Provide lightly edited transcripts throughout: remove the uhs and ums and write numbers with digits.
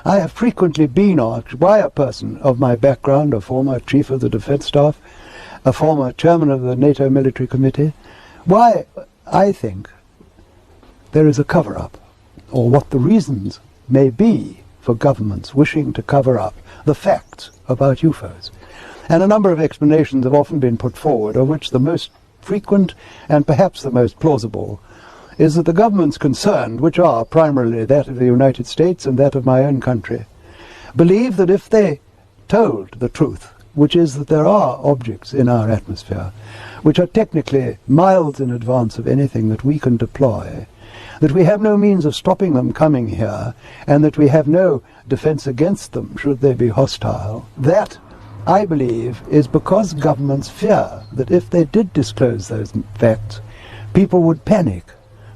I have frequently been asked by a person of my background, a former chief of the defense staff, a former chairman of the NATO Military Committee, why I think there is a cover-up, or what the reasons may be for governments wishing to cover up the facts about UFOs. And a number of explanations have often been put forward, of which the most frequent and perhaps the most plausible is that the governments concerned, which are primarily that of the United States and that of my own country, believe that if they told the truth, which is that there are objects in our atmosphere which are technically miles in advance of anything that we can deploy, that we have no means of stopping them coming here, and that we have no defense against them should they be hostile, that, I believe, is because governments fear that if they did disclose those facts, people would panic.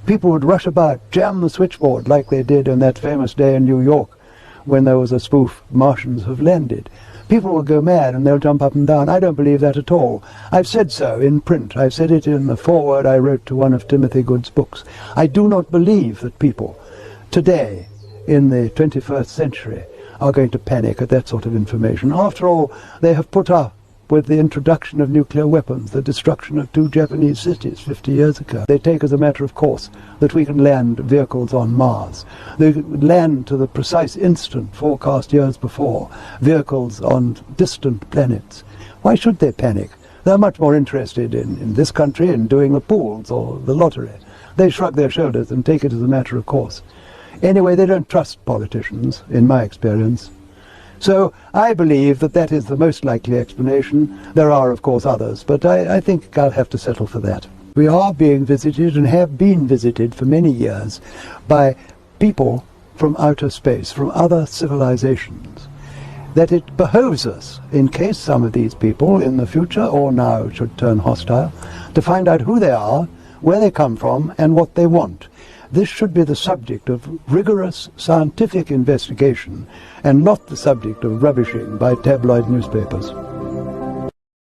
People would rush about, jam the switchboard like they did on that famous day in New York when there was a spoof, Martians have landed. People will go mad and they'll jump up and down. I don't believe that at all. I've said so in print. I've said it in the foreword I wrote to one of Timothy Good's books. I do not believe that people today, in the 21st century, are going to panic at that sort of information. After all, they have put up with the introduction of nuclear weapons, the destruction of 2 Japanese cities 50 years ago. They take as a matter of course that we can land vehicles on Mars. They land to the precise instant forecast years before, vehicles on distant planets. Why should they panic? They're much more interested in this country in doing the pools or the lottery. They shrug their shoulders and take it as a matter of course. Anyway, they don't trust politicians, in my experience. So I believe that that is the most likely explanation. There are, of course, others, but I think I'll have to settle for that. We are being visited and have been visited for many years by people from outer space, from other civilizations, that it behoves us, in case some of these people in the future or now should turn hostile, to find out who they are, where they come from, and what they want. This should be the subject of rigorous scientific investigation and not the subject of rubbishing by tabloid newspapers.